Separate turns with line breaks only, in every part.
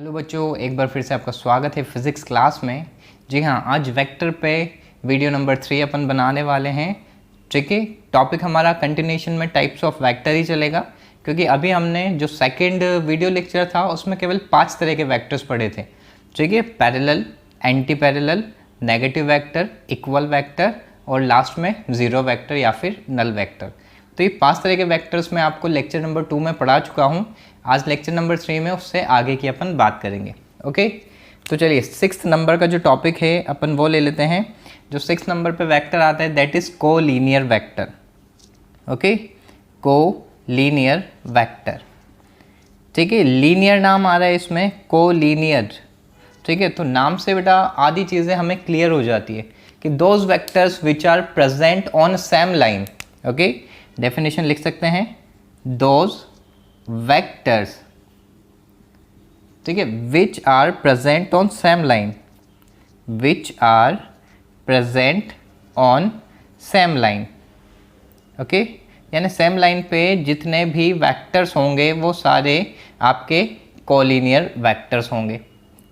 Hello बच्चों, एक बार फिर से आपका स्वागत है फिज़िक्स क्लास में। जी हाँ, आज वेक्टर पे वीडियो नंबर 3 अपन बनाने वाले हैं। ठीक है, टॉपिक हमारा कंटिन्यूशन में टाइप्स ऑफ वेक्टर ही चलेगा, क्योंकि अभी हमने जो सेकंड वीडियो लेक्चर था उसमें केवल 5 तरह के वेक्टर्स पढ़े थे। ठीक है, parallel, anti parallel, negative vector, equal vector और लास्ट में ज़ीरो वेक्टर या फिर नल वेक्टर। तो ये 5 तरह के वेक्टर्स मैं आपको लेक्चर नंबर 2 में पढ़ा चुका हूँ। आज लेक्चर नंबर 3 में उससे आगे की अपन बात करेंगे। ओके, तो चलिए 6th नंबर का जो टॉपिक है अपन वो ले लेते हैं। जो 6th नंबर पे वेक्टर आता है that is collinear vector. Okay, collinear vector. ठीक है, लीनियर नाम आ रहा है इसमें, कोलिनियर। ठीक है, तो नाम से बेटा आधी चीज़ें हमें क्लियर हो जाती है कि those vectors which are present on same line. Okay, definition लिख सकते हैं, दोज वेक्टर्स, ठीक है, which are present on same line, which are present on same line. Okay, यानी सेम लाइन पे जितने भी वेक्टर्स होंगे वो सारे आपके कोलिनियर वेक्टर्स होंगे।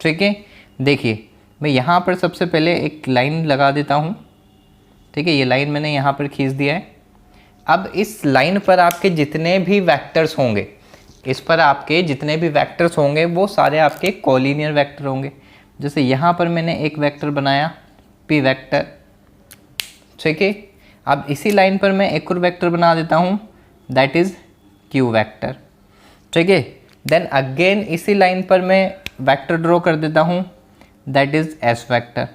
ठीक है, देखिए मैं यहाँ पर सबसे पहले एक लाइन लगा देता हूँ। ठीक है, ये लाइन मैंने यहाँ पर खींच दिया है। अब इस लाइन पर आपके जितने भी वेक्टर्स होंगे, इस पर आपके जितने भी वेक्टर्स होंगे वो सारे आपके कोलिनियर वेक्टर होंगे। जैसे यहाँ पर मैंने एक वेक्टर बनाया पी वेक्टर। ठीक है, अब इसी लाइन पर मैं एक और वेक्टर बना देता हूँ दैट इज़ क्यू वेक्टर। ठीक है, देन अगेन इसी लाइन पर मैं वेक्टर ड्रॉ कर देता हूँ दैट इज़ एस वेक्टर।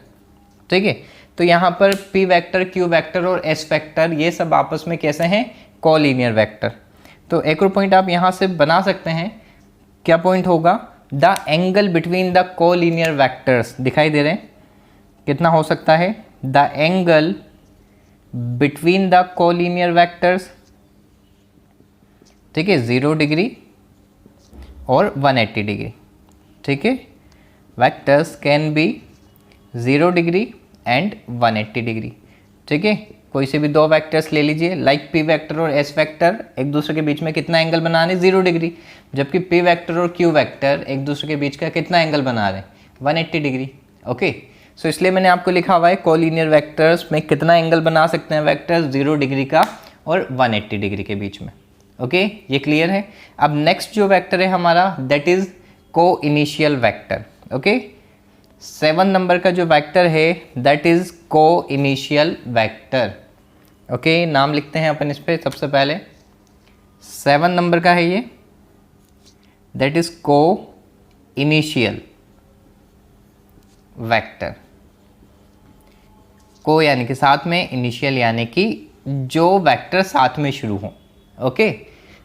ठीक है, तो यहाँ पर पी वेक्टर, क्यू वेक्टर और एस वेक्टर ये सब आपस में कैसे हैं, कोलिनियर वेक्टर। तो एक और पॉइंट आप यहाँ से बना सकते हैं। क्या पॉइंट होगा, the angle between the collinear vectors. दिखाई दे रहे हैं कितना हो सकता है, the angle between the collinear vectors. ठीक है, 0 डिग्री और 180 डिग्री। ठीक है, vectors can be 0 degree and 180 degree. ठीक है, कोई से भी दो वेक्टर्स ले लीजिए, लाइक पी वेक्टर और एस वेक्टर एक दूसरे के बीच में कितना एंगल बना रहे हैं, 0 डिग्री। जबकि पी वेक्टर और क्यू वेक्टर एक दूसरे के बीच का कितना एंगल बना रहे हैं, 180 डिग्री। ओके, सो इसलिए मैंने आपको लिखा हुआ है कोलिनियर वेक्टर्स में कितना एंगल बना सकते हैं वेक्टर्स, 0 डिग्री का और 180 डिग्री के बीच में। ओके, ये क्लियर है। अब नेक्स्ट जो वेक्टर है हमारा दैट इज को इनिशियल वेक्टर। ओके, 7 नंबर का जो वेक्टर है दैट इज को इनिशियल वेक्टर। ओके, नाम लिखते हैं अपन इस पर। सबसे पहले 7 नंबर का है ये, दैट इज को इनिशियल वेक्टर। को यानी कि साथ में, इनिशियल यानी कि जो वेक्टर साथ में शुरू हो। ओके,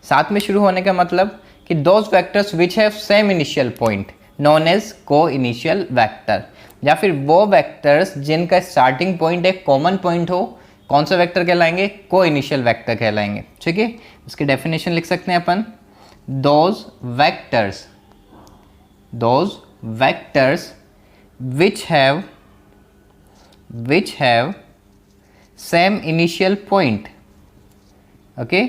साथ में शुरू होने का मतलब कि those vectors which have same initial point known as को इनिशियल वेक्टर, या फिर वो वेक्टर्स जिनका स्टार्टिंग पॉइंट एक कॉमन पॉइंट हो, कौन सा वेक्टर कहलाएंगे, को इनिशियल वेक्टर कहलाएंगे। ठीक है, इसकी डेफिनेशन लिख सकते हैं अपन, those vectors which have same initial point। Okay,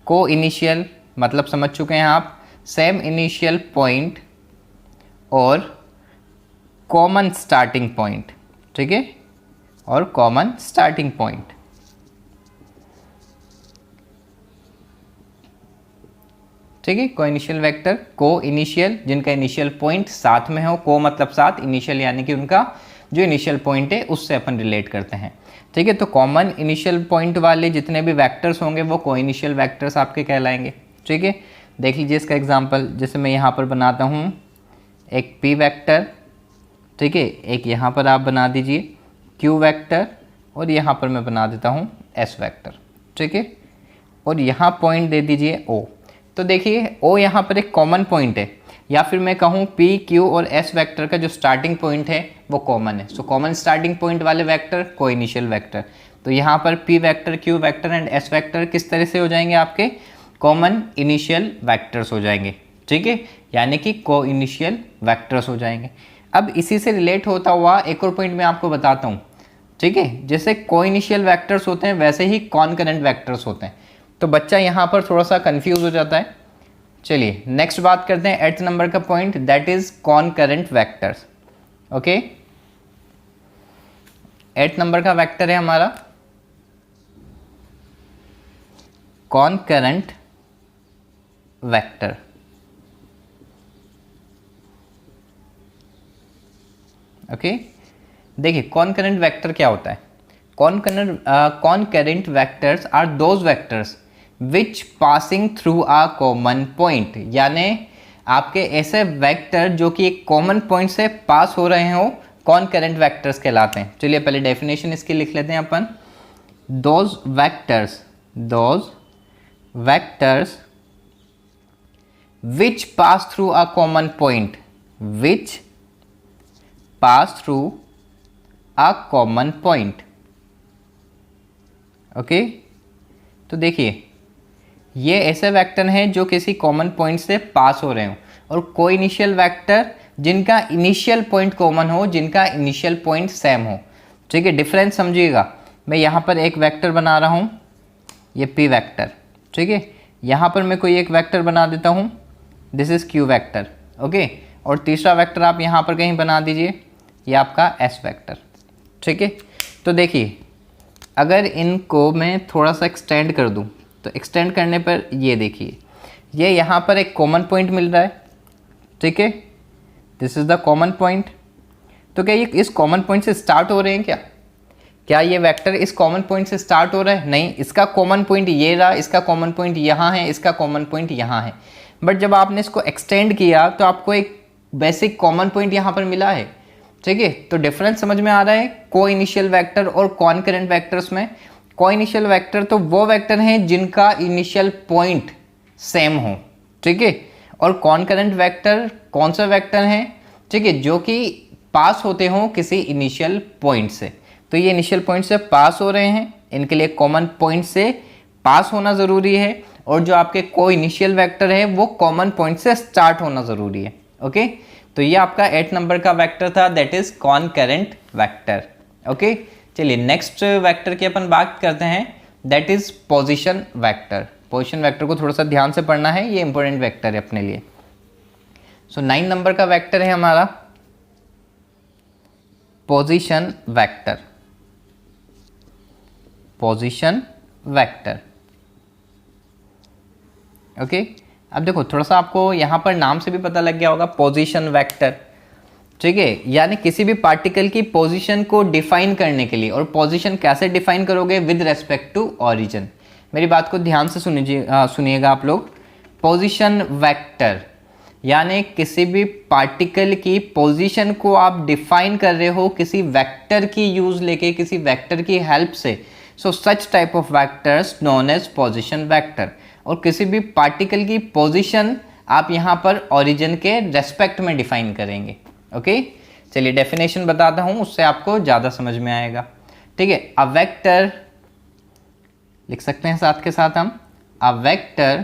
co-initial मतलब समझ चुके हैं आप, सेम इनिशियल पॉइंट और कॉमन स्टार्टिंग पॉइंट। ठीक है, और कॉमन स्टार्टिंग पॉइंट। ठीक है, को इनिशियल वेक्टर, को इनिशियल जिनका इनिशियल पॉइंट साथ में हो, को मतलब साथ, इनिशियल यानी कि उनका जो इनिशियल पॉइंट है उससे अपन रिलेट करते हैं। ठीक है, तो कॉमन इनिशियल पॉइंट वाले जितने भी वेक्टर्स होंगे वो को इनिशियल वेक्टर्स आपके कहलाएंगे। ठीक है, देख लीजिए इसका एग्जांपल। जैसे मैं यहाँ पर बनाता हूँ एक पी वेक्टर। ठीक है, एक यहाँ पर आप बना दीजिए क्यू वेक्टर और यहाँ पर मैं बना देता हूँ एस वेक्टर। ठीक है, और यहाँ पॉइंट दे दीजिए ओ। तो देखिए ओ यहाँ पर एक कॉमन पॉइंट है, या फिर मैं कहूँ पी, क्यू और एस वेक्टर का जो स्टार्टिंग पॉइंट है वो कॉमन है। सो कॉमन स्टार्टिंग पॉइंट वाले वेक्टर को इनिशियल वेक्टर। तो यहाँ पर P vector, Q vector and S vector किस तरह से हो जाएंगे, आपके कॉमन इनिशियल वेक्टर्स हो जाएंगे। ठीक है, यानी कि को इनिशियल वेक्टर्स हो जाएंगे। अब इसी से रिलेट होता हुआ एक और पॉइंट मैं आपको बताता हूँ। ठीक है, जैसे को इनिशियल वेक्टर्स होते हैं वैसे ही कॉनकरेंट वेक्टर्स होते हैं। तो बच्चा यहाँ पर थोड़ा सा कंफ्यूज हो जाता है चलिए नेक्स्ट बात करते हैं 8th नंबर का point, that is कॉनकरेंट vectors. Okay, 8th number का वेक्टर है हमारा कॉनकरेंट वेक्टर। ओके, देखिए कॉनकरेंट वेक्टर क्या होता है। Concurrent vectors are those vectors which passing through a common point, यानी आपके ऐसे वेक्टर जो कि एक कॉमन पॉइंट से पास हो रहे हो कॉनकरेंट वेक्टर्स कहलाते हैं। चलिए पहले डेफिनेशन इसकी लिख लेते हैं अपन। Those vectors which pass through a common point, which pass through a common point. Okay, तो देखिए ये ऐसे वेक्टर हैं जो किसी कॉमन पॉइंट से पास हो रहे हो, और कोई इनिशियल वेक्टर जिनका इनिशियल पॉइंट कॉमन हो, जिनका इनिशियल पॉइंट सेम हो। ठीक है, डिफरेंस समझिएगा। मैं यहाँ पर एक वेक्टर बना रहा हूँ, ये पी वेक्टर। ठीक है, यहाँ पर मैं कोई एक वेक्टर बना देता हूँ, this is Q vector. Okay, और तीसरा वेक्टर आप यहाँ पर कहीं बना दीजिए, ये आपका एस वेक्टर। ठीक है, तो देखिए अगर इनको मैं थोड़ा सा एक्सटेंड कर दूँ, तो एक्सटेंड करने पर ये देखिए ये यहाँ पर एक कॉमन पॉइंट मिल रहा है। ठीक है, this is the common point. तो क्या ये इस कॉमन पॉइंट से स्टार्ट हो रहे हैं क्या ये वेक्टर इस कॉमन पॉइंट से स्टार्ट हो रहा है? नहीं, इसका कॉमन पॉइंट ये रहा, इसका कॉमन पॉइंट यहाँ है, इसका कॉमन पॉइंट यहाँ है। बट जब आपने इसको एक्सटेंड किया तो आपको एक बेसिक कॉमन पॉइंट यहाँ पर मिला है। ठीक है, तो डिफरेंस समझ में आ रहा है को इनिशियल वेक्टर और कॉनकरेंट वेक्टर्स में। को इनिशियल वेक्टर तो वो वेक्टर हैं जिनका इनिशियल पॉइंट सेम हो। ठीक है, और कॉनकरेंट वेक्टर कौन सा वेक्टर हैं? ठीक है, जो कि पास होते हों किसी इनिशियल पॉइंट से। तो ये इनिशियल पॉइंट से पास हो रहे हैं, इनके लिए कॉमन पॉइंट से पास होना ज़रूरी है, और जो आपके को इनिशियल वेक्टर है वो कॉमन पॉइंट से स्टार्ट होना ज़रूरी है। ओके, तो ये आपका 8 नंबर का वेक्टर था, दैट इज कॉनकरेंट वेक्टर। ओके, चलिए नेक्स्ट वेक्टर की अपन बात करते हैं, that is position vector. Position vector को थोड़ा सा ध्यान से पढ़ना है, ये इंपॉर्टेंट वेक्टर है अपने लिए। सो 9 नंबर का वेक्टर है हमारा position vector. Position vector. Okay, अब देखो थोड़ा सा आपको यहाँ पर नाम से भी पता लग गया होगा, पोजीशन वेक्टर। ठीक है, यानी किसी भी पार्टिकल की पोजीशन को डिफाइन करने के लिए, और पोजीशन कैसे डिफाइन करोगे? With respect to origin. मेरी बात को ध्यान से सुनिएगा आप लोग। पोजीशन वेक्टर यानी किसी भी पार्टिकल की पोजीशन को आप डिफाइन कर रहे हो किसी वेक्टर की यूज लेके, किसी वेक्टर की हेल्प से। So such type of vectors known as position vector. और किसी भी पार्टिकल की पोजीशन आप यहाँ पर ओरिजिन के रेस्पेक्ट में डिफाइन करेंगे। ओके, चलिए डेफिनेशन बताता हूँ, उससे आपको ज़्यादा समझ में आएगा। ठीक है, अ वेक्टर लिख सकते हैं साथ के साथ हम, a vector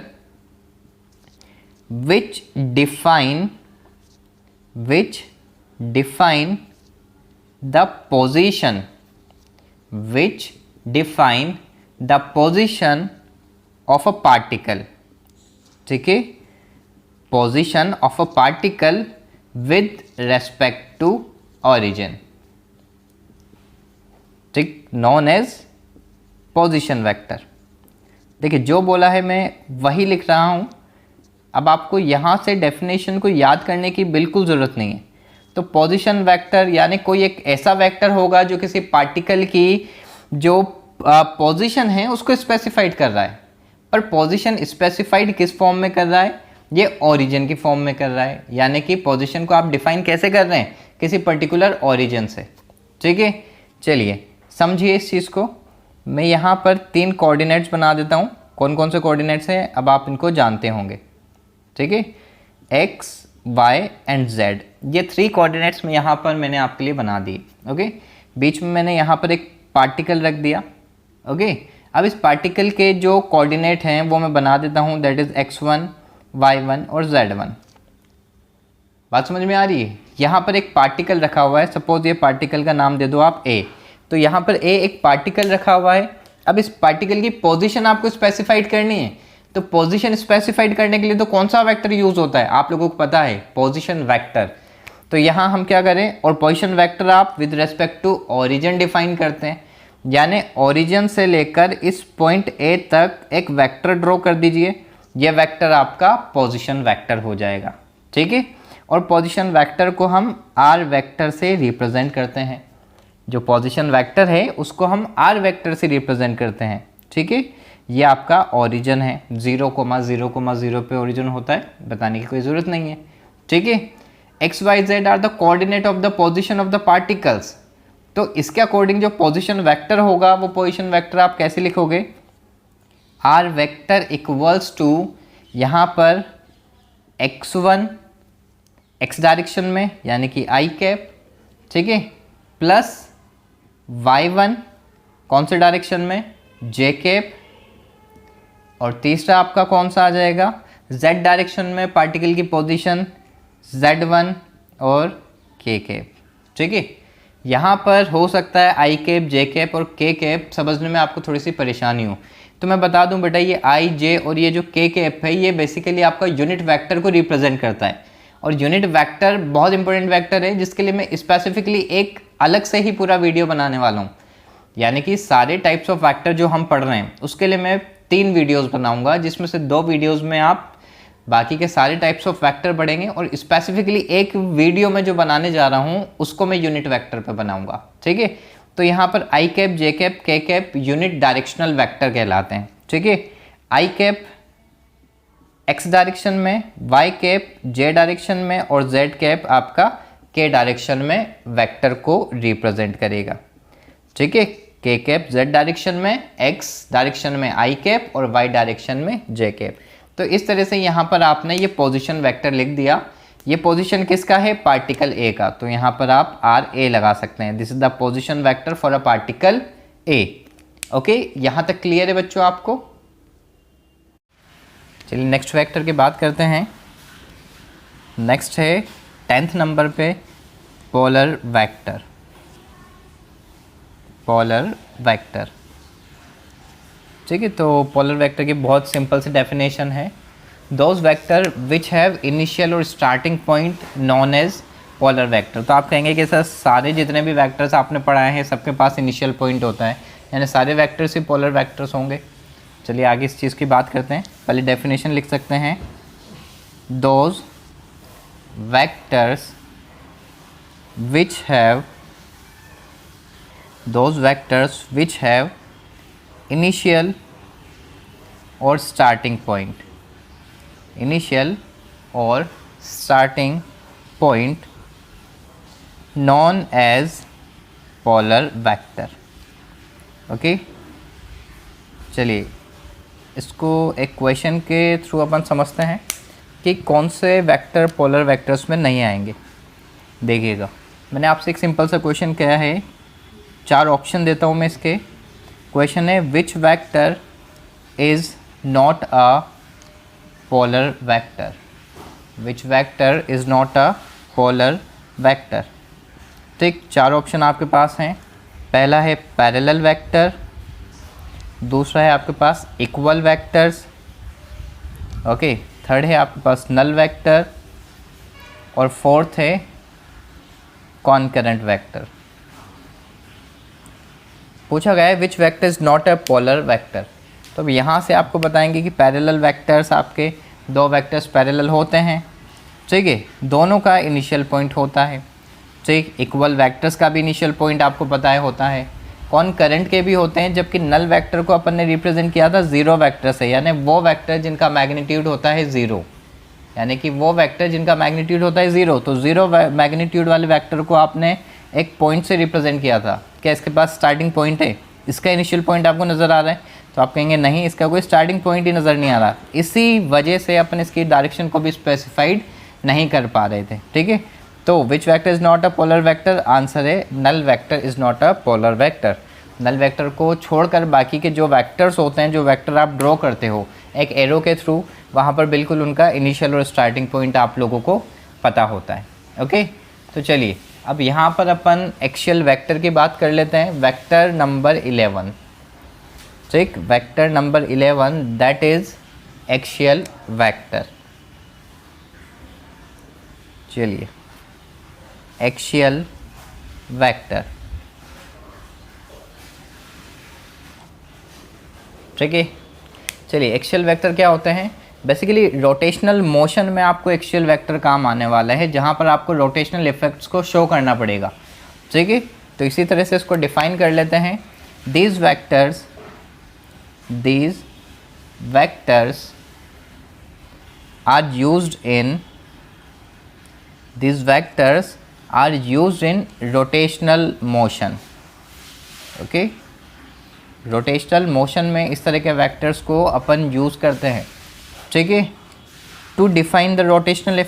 which define the position, which define the position of a particle। ठीक है, position of a particle with respect to origin, ठीक, नॉन एज पोजीशन वेक्टर। देखिए जो बोला है मैं वही लिख रहा हूं। अब आपको यहां से डेफिनेशन को याद करने की बिल्कुल ज़रूरत नहीं है। तो पोजीशन वेक्टर यानी कोई एक ऐसा वेक्टर होगा जो किसी पार्टिकल की जो पोजीशन है उसको स्पेसिफाइड कर रहा है। पर पोजीशन स्पेसिफाइड किस फॉर्म में कर रहा है? ये ओरिजिन की फॉर्म में कर रहा है। यानी कि पोजीशन को आप डिफाइन कैसे कर रहे हैं? किसी पर्टिकुलर ओरिजिन से। ठीक है, चलिए समझिए इस चीज़ को। मैं यहाँ पर 3 कोऑर्डिनेट्स बना देता हूँ। कौन कौन से कोऑर्डिनेट्स हैं अब आप इनको जानते होंगे। ठीक है, एक्स, वाई एंड जेड, ये 3 कोऑर्डिनेट्स में यहाँ पर मैंने आपके लिए बना दिए। ओके, बीच में मैंने यहाँ पर एक पार्टिकल रख दिया। ओके, अब इस पार्टिकल के जो कोऑर्डिनेट हैं वो मैं बना देता हूँ, दैट इज़ x1, y1 और z1। बात समझ में आ रही है? यहाँ पर एक पार्टिकल रखा हुआ है, सपोज ये पार्टिकल का नाम दे दो आप a। तो यहाँ पर a एक पार्टिकल रखा हुआ है। अब इस पार्टिकल की पोजीशन आपको स्पेसिफाइड करनी है। तो पोजीशन स्पेसिफाइड करने के लिए तो कौन सा वेक्टर यूज होता है, आप लोगों को पता है, पोजीशन वेक्टर। तो यहाँ हम क्या करें, और पोजीशन वेक्टर आप with respect to origin define करते हैं, यानी ओरिजिन से लेकर इस पॉइंट ए तक एक वेक्टर ड्रॉ कर दीजिए, यह वेक्टर आपका पोजीशन वेक्टर हो जाएगा, ठीक है। और पोजीशन वेक्टर को हम आर वेक्टर से रिप्रेजेंट करते हैं, जो पोजीशन वेक्टर है उसको हम आर वेक्टर से रिप्रेजेंट करते हैं, ठीक है। ये आपका ओरिजिन है, 0,0,0 पे ओरिजिन होता है, बताने की कोई ज़रूरत नहीं है, ठीक है। X Y Z are the coordinate of the position of the particles. तो इसके अकॉर्डिंग जो पोजीशन वेक्टर होगा वो पोजीशन वेक्टर आप कैसे लिखोगे, आर वेक्टर इक्वल्स टू यहाँ पर x1 x डायरेक्शन में यानी कि आई कैप, ठीक है, प्लस y1 कौन से डायरेक्शन में, जे कैप, और तीसरा आपका कौन सा आ जाएगा, z डायरेक्शन में पार्टिकल की पोजीशन z1 और k कैप, ठीक है। यहाँ पर हो सकता है आई कैप, जे कैप और के कैप समझने में आपको थोड़ी सी परेशानी हो, तो मैं बता दूं बेटा, ये आई, जे और ये जो के कैप है ये बेसिकली आपका यूनिट वेक्टर को रिप्रेजेंट करता है। और यूनिट वेक्टर बहुत इंपॉर्टेंट वेक्टर है, जिसके लिए मैं स्पेसिफिकली एक अलग से ही पूरा वीडियो बनाने वाला हूँ। यानी कि सारे टाइप्स ऑफ वेक्टर जो हम पढ़ रहे हैं उसके लिए मैं 3 वीडियोज़ बनाऊँगा, जिसमें से 2 वीडियोज़ में आप बाकी के सारे टाइप्स ऑफ वेक्टर पढ़ेंगे, और स्पेसिफिकली एक वीडियो में जो बनाने जा रहा हूँ उसको मैं यूनिट वेक्टर पे बनाऊंगा, ठीक है। तो यहाँ पर आई कैप, जे कैप, के कैप यूनिट डायरेक्शनल वेक्टर कहलाते हैं, ठीक है। आई कैप एक्स डायरेक्शन में, वाई कैप जे डायरेक्शन में और जेड कैप आपका के डायरेक्शन में वेक्टर को रिप्रेजेंट करेगा, ठीक है। के कैप जेड डायरेक्शन में, एक्स डायरेक्शन में आई कैप और वाई डायरेक्शन में जे कैप। तो इस तरह से यहाँ पर आपने ये पोजीशन वेक्टर लिख दिया। ये पोजीशन किसका है, पार्टिकल ए का, तो यहाँ पर आप आर ए लगा सकते हैं। This is the position vector for a particle A. Okay, यहाँ तक क्लियर है बच्चों आपको। चलिए नेक्स्ट वेक्टर की बात करते हैं। नेक्स्ट है 10th नंबर पे पोलर वेक्टर। पोलर वेक्टर, ठीक है। तो पोलर वेक्टर की बहुत सिंपल सी डेफिनेशन है, those vector which have initial और starting point known as polar vector. तो आप कहेंगे कि सर सारे जितने भी वेक्टर्स आपने पढ़ाए हैं सबके पास इनिशियल पॉइंट होता है, यानी सारे वेक्टर्स ही पोलर वेक्टर्स होंगे। चलिए आगे इस चीज़ की बात करते हैं। पहले डेफिनेशन लिख सकते हैं, those vectors which have initial और स्टार्टिंग पॉइंट, इनिशियल और starting point known as polar vector. Okay, चलिए इसको एक क्वेश्चन के थ्रू अपन समझते हैं कि कौन से वेक्टर पोलर वेक्टर्स में नहीं आएंगे। देखिएगा, मैंने आपसे एक सिंपल सा क्वेश्चन किया है, 4 ऑप्शन देता हूँ मैं इसके। क्वेश्चन है which vector is not a polar vector, which vector is not a polar vector. ठीक, 4 ऑप्शन आपके पास हैं। पहला है पैरेलल वेक्टर, दूसरा है आपके पास इक्वल वेक्टर्स, ओके, थर्ड है आपके पास नल वेक्टर, और फोर्थ है कॉन्करेंट वेक्टर। पूछा गया है which vector is not a polar vector. तो अब यहाँ से आपको बताएंगे कि पैरेलल वेक्टर्स, आपके 2 वेक्टर्स पैरेलल होते हैं, ठीक है, दोनों का इनिशियल पॉइंट होता है। ठीक, इक्वल वेक्टर्स का भी इनिशियल पॉइंट आपको पता है होता है, कॉन्करेंट के भी होते हैं। जबकि नल वेक्टर को अपन ने रिप्रेजेंट किया था 0 वेक्टर से, यानी वो वेक्टर जिनका मैग्नीट्यूड होता है 0, यानी कि वो वेक्टर जिनका मैग्नीट्यूड होता है 0। तो 0 मैग्नीट्यूड वाले वेक्टर को आपने एक पॉइंट से रिप्रेजेंट किया था। क्या इसके पास स्टार्टिंग पॉइंट है, इसका इनिशियल पॉइंट आपको नज़र आ रहा है? तो आप कहेंगे नहीं, इसका कोई स्टार्टिंग पॉइंट ही नज़र नहीं आ रहा। इसी वजह से अपन इसकी डायरेक्शन को भी स्पेसिफाइड नहीं कर पा रहे थे, ठीक है। तो which vector is not a polar vector, answer है null vector is not a polar vector. Null vector को छोड़कर बाकी के जो वेक्टर्स होते हैं, जो वेक्टर आप ड्रॉ करते हो एक एरो के थ्रू, वहाँ पर बिल्कुल उनका इनिशियल और स्टार्टिंग पॉइंट आप लोगों को पता होता है। ओके, तो चलिए अब यहाँ पर अपन एक्सियल वेक्टर की बात कर लेते हैं। वेक्टर नंबर 11, ठीक, vector number 11 that is axial vector. चलिए, एक्सियल वेक्टर, ठीक है। चलिए, एक्सियल वेक्टर क्या होते हैं? बेसिकली रोटेशनल मोशन में आपको एक्सियल वेक्टर काम आने वाला है, जहाँ पर आपको रोटेशनल इफेक्ट्स को शो करना पड़ेगा, ठीक है। तो इसी तरह से इसको डिफाइन कर लेते हैं। These vectors are used in rotational motion. Okay, rotational motion में इस तरह के वेक्टर्स को अपन यूज़ करते हैं, ठीक है, to define the rotational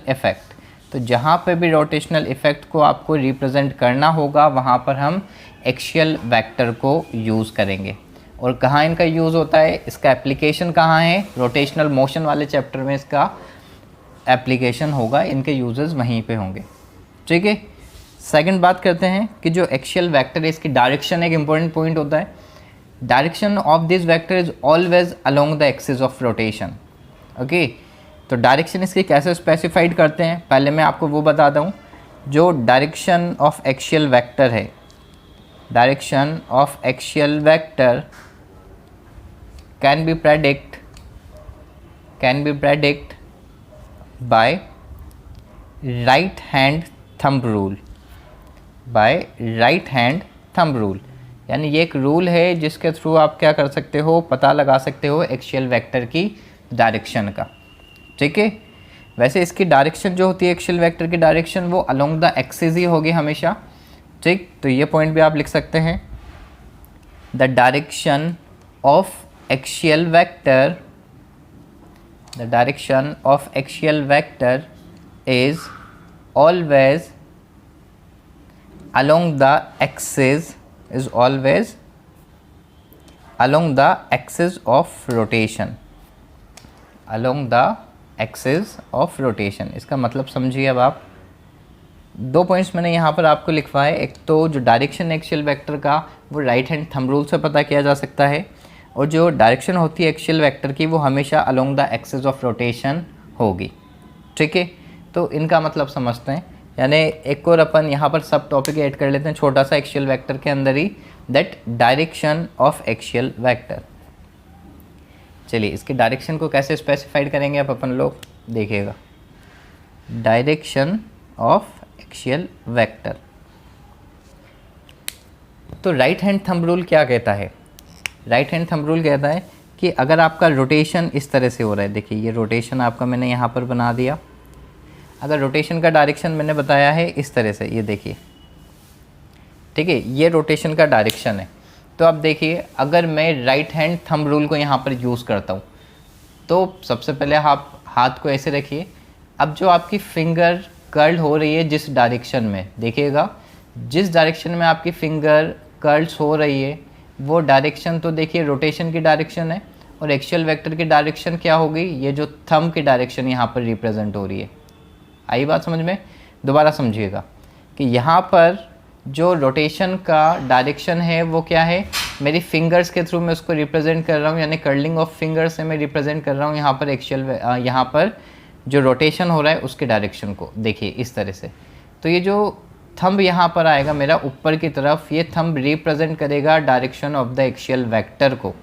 effect. तो जहाँ पे भी रोटेशनल इफेक्ट को आपको रिप्रेजेंट करना होगा वहाँ पर हम एक्सियल वेक्टर को यूज़ करेंगे। और कहाँ इनका यूज़ होता है, इसका एप्लीकेशन कहाँ है? रोटेशनल मोशन वाले चैप्टर में इसका एप्लीकेशन होगा, इनके यूजेस वहीं पे होंगे, ठीक है। सेकंड बात करते हैं कि जो एक्सियल वेक्टर है इसकी डायरेक्शन एक इंपॉर्टेंट पॉइंट होता है। Direction of this vector is always along the axis of rotation. Okay, तो डायरेक्शन इसकी कैसे स्पेसिफाइड करते हैं, पहले मैं आपको वो बताता हूँ। जो डायरेक्शन ऑफ एक्सियल वेक्टर है, direction of axial vector can be predict by right hand thumb rule. यानी ये एक रूल है जिसके थ्रू आप क्या कर सकते हो, पता लगा सकते हो एक्सियल वेक्टर की डायरेक्शन का, ठीक है। वैसे इसकी डायरेक्शन जो होती है एक्सियल वेक्टर की डायरेक्शन, वो अलोंग द एक्सिस ही होगी हमेशा, ठीक। तो ये पॉइंट भी आप लिख सकते हैं। The direction of axial vector is always along the axis of rotation। इसका मतलब समझिए अब आप। दो पॉइंट्स मैंने यहाँ पर आपको लिखवाए। एक तो जो डायरेक्शन एक्सियल वेक्टर का वो राइट हैंड थंब रूल से पता किया जा सकता है, और जो डायरेक्शन होती है एक्सियल वेक्टर की वो हमेशा along the axis of rotation होगी, ठीक है। तो इनका मतलब समझते हैं। यानी एक और अपन यहाँ पर सब टॉपिक ऐड कर लेते हैं छोटा सा एक्सियल वेक्टर के अंदर ही, that direction of axial vector. चलिए, इसकी डायरेक्शन को कैसे स्पेसिफाइड करेंगे अब अपन लोग, देखिएगा। डायरेक्शन ऑफ एक्सियल वेक्टर, तो राइट हैंड थंब रूल क्या कहता है? राइट हैंड थंब रूल कहता है कि अगर आपका रोटेशन इस तरह से हो रहा है, देखिए ये रोटेशन आपका मैंने यहाँ पर बना दिया। अगर रोटेशन का डायरेक्शन मैंने बताया है इस तरह से, ये देखिए, ठीक है, ये रोटेशन का डायरेक्शन है। तो अब देखिए, अगर मैं राइट हैंड थंब रूल को यहाँ पर यूज़ करता हूँ, तो सबसे पहले आप हाथ को ऐसे रखिए। अब जो आपकी फिंगर कर्ल हो रही है जिस डायरेक्शन में, देखिएगा जिस डायरेक्शन में आपकी फिंगर कर्ल्स हो रही है वो डायरेक्शन तो देखिए रोटेशन की डायरेक्शन है, और एक्सियल वेक्टर की डायरेक्शन क्या होगी? ये जो थंब की डायरेक्शन यहाँ पर रिप्रेजेंट हो रही है। आई बात समझ में? दोबारा समझिएगा कि यहाँ पर जो रोटेशन का डायरेक्शन है वो क्या है, मेरी फिंगर्स के थ्रू मैं उसको रिप्रेजेंट कर रहा हूँ, यानी कर्लिंग ऑफ फिंगर्स से मैं रिप्रेजेंट कर रहा हूँ यहाँ पर एक्सियल, यहाँ पर जो रोटेशन हो रहा है उसके डायरेक्शन को, देखिए इस तरह से। तो ये जो थंब यहाँ पर आएगा मेरा ऊपर की तरफ, ये थंब रिप्रेजेंट करेगा direction of the axial vector को।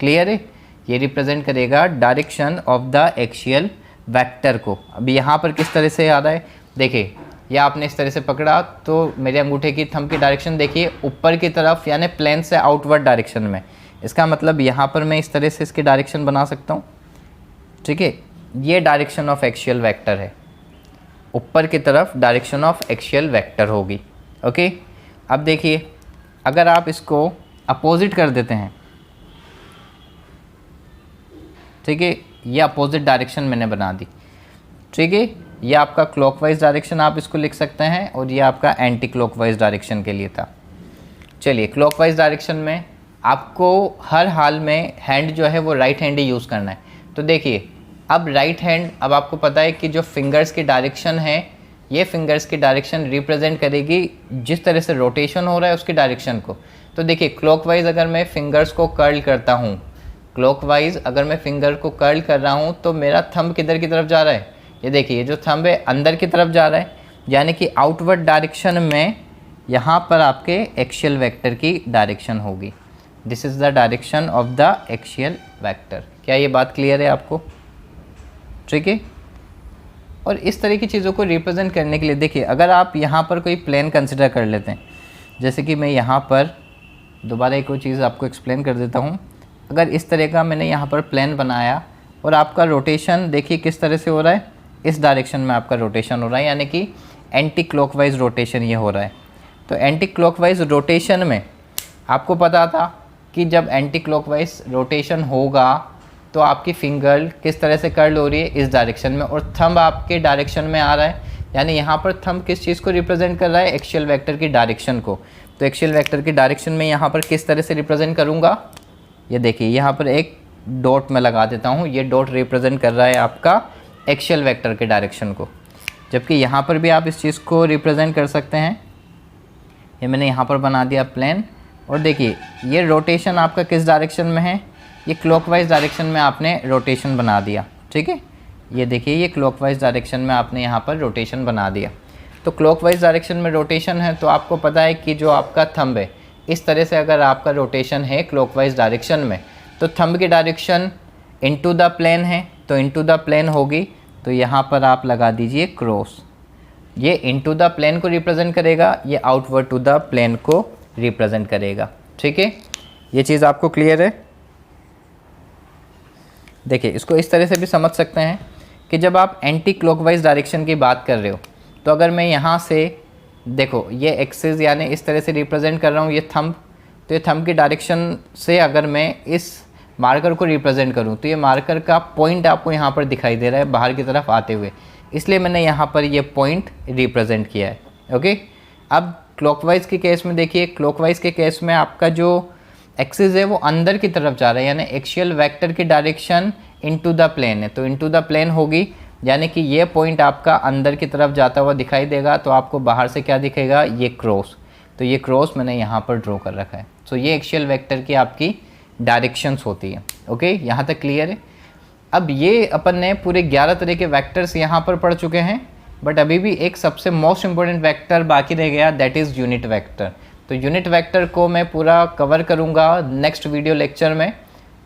क्लियर है? ये रिप्रेजेंट करेगा direction of the axial vector को। अभी यहाँ पर किस तरह से आ रहा है, देखिए या आपने इस तरह से पकड़ा तो मेरे अंगूठे की थंब की डायरेक्शन देखिए ऊपर की तरफ, यानी प्लेन से आउटवर्ड डायरेक्शन में। इसका मतलब यहाँ पर मैं इस तरह से इसकी डायरेक्शन बना सकता हूँ, ठीक है। ये डायरेक्शन ऑफ एक्सियल वेक्टर है, ऊपर की तरफ डायरेक्शन ऑफ एक्सियल वेक्टर होगी। ओके, अब देखिए अगर आप इसको अपोजिट कर देते हैं, ठीक है, ये अपोजिट डायरेक्शन मैंने बना दी, ठीक है। ये आपका क्लॉकवाइज डायरेक्शन आप इसको लिख सकते हैं, और ये आपका एंटी क्लॉकवाइज डायरेक्शन के लिए था। चलिए, क्लॉकवाइज डायरेक्शन में आपको हर हाल में हैंड जो है वो राइट हैंड ही यूज़ करना है। तो देखिए अब राइट हैंड, अब आपको पता है कि जो फिंगर्स की डायरेक्शन है ये फिंगर्स की डायरेक्शन रिप्रेजेंट करेगी जिस तरह से रोटेशन हो रहा है उसकी डायरेक्शन को। तो देखिए क्लॉकवाइज अगर मैं फिंगर्स को कर्ल करता हूँ, क्लॉकवाइज अगर मैं फिंगर को कर्ल कर रहा हूँ तो मेरा थंब किधर की तरफ जा रहा है, ये देखिए ये जो थंब है अंदर की तरफ जा रहा है, यानी कि आउटवर्ड डायरेक्शन में यहाँ पर आपके एक्सियल वेक्टर की डायरेक्शन होगी। This is the direction of the axial vector. क्या ये बात क्लियर है आपको? ठीक है। और इस तरह की चीज़ों को रिप्रेजेंट करने के लिए देखिए अगर आप यहाँ पर कोई प्लेन कंसिडर कर लेते हैं, जैसे कि मैं यहाँ पर दोबारा एक और चीज़ आपको एक्सप्लेन कर देता हूँ। अगर इस तरह का मैंने यहाँ पर प्लेन बनाया और आपका रोटेशन देखिए किस तरह से हो रहा है, इस डायरेक्शन में आपका रोटेशन हो रहा है, यानी कि एंटी क्लॉकवाइज रोटेशन ये हो रहा है। तो एंटी क्लॉकवाइज रोटेशन में आपको पता था कि जब एंटी क्लॉकवाइज रोटेशन होगा तो आपकी फिंगर किस तरह से कर्ल हो रही है, इस डायरेक्शन में, और थंब आपके डायरेक्शन में आ रहा है, यानी यहाँ पर थंब किस चीज़ को रिप्रेजेंट कर रहा है, एक्सियल वेक्टर की डायरेक्शन को। तो एक्सियल वेक्टर की डायरेक्शन में यहाँ पर किस तरह से रिप्रेजेंट करूँगा, ये देखिए यहाँ पर एक डॉट में लगा देता हूँ, ये डॉट रिप्रेजेंट कर रहा है आपका एक्सियल वेक्टर के डायरेक्शन को। जबकि यहाँ पर भी आप इस चीज़ को रिप्रेजेंट कर सकते हैं, ये मैंने यहाँ पर बना दिया प्लेन, और देखिए ये रोटेशन आपका किस डायरेक्शन में है, ये क्लॉकवाइज डायरेक्शन में आपने रोटेशन बना दिया। ठीक है, ये देखिए ये क्लॉकवाइज डायरेक्शन में आपने यहाँ पर रोटेशन बना दिया। तो क्लॉकवाइज डायरेक्शन में रोटेशन है तो आपको पता है कि जो आपका थंब है इस तरह से अगर आपका रोटेशन है क्लॉकवाइज डायरेक्शन में, तो थंब की डायरेक्शन इनटू द प्लेन है, तो इनटू द प्लेन होगी। तो यहाँ पर आप लगा दीजिए क्रॉस, ये इनटू द प्लेन को रिप्रेजेंट करेगा, ये आउटवर्ड टू द प्लेन को रिप्रेजेंट करेगा। ठीक है, ये चीज़ आपको क्लियर है? देखिए इसको इस तरह से भी समझ सकते हैं कि जब आप एंटी क्लॉकवाइज डायरेक्शन की बात कर रहे हो, तो अगर मैं यहाँ से देखो ये एक्सिस यानी इस तरह से रिप्रेजेंट कर रहा हूँ ये थंब, तो ये थंब की डायरेक्शन से अगर मैं इस मार्कर को रिप्रेजेंट करूँ तो ये मार्कर का पॉइंट आपको यहाँ पर दिखाई दे रहा है बाहर की तरफ आते हुए, इसलिए मैंने यहाँ पर ये पॉइंट रिप्रेजेंट किया है। ओके, अब क्लॉकवाइज के केस में देखिए, क्लॉकवाइज के केस में आपका जो एक्सिस है वो अंदर की तरफ जा रहा है, यानी एक्सियल वेक्टर की डायरेक्शन इनटू द प्लेन है, तो इनटू द प्लेन होगी, यानी कि ये पॉइंट आपका अंदर की तरफ जाता हुआ दिखाई देगा। तो आपको बाहर से क्या दिखेगा, ये क्रॉस, तो ये क्रॉस मैंने यहाँ पर ड्रॉ कर रखा है। तो ये एक्सियल वेक्टर की आपकी डायरेक्शंस होती है। ओके, यहाँ तक क्लियर है? अब ये अपन ने पूरे 11 तरह के वेक्टर्स यहाँ पर पढ़ चुके हैं, बट अभी भी एक सबसे मोस्ट इंपॉर्टेंट वेक्टर बाकी रह गया, दैट इज़ यूनिट वेक्टर। तो यूनिट वेक्टर को मैं पूरा कवर करूँगा नेक्स्ट वीडियो लेक्चर में।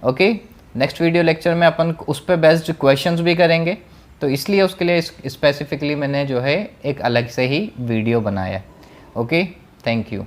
ओके, नेक्स्ट वीडियो लेक्चर में अपन उस पर बेस्ड क्वेश्चंस भी करेंगे, तो इसलिए उसके लिए स्पेसिफिकली मैंने जो है एक अलग से ही वीडियो बनाया। Okay, thank you.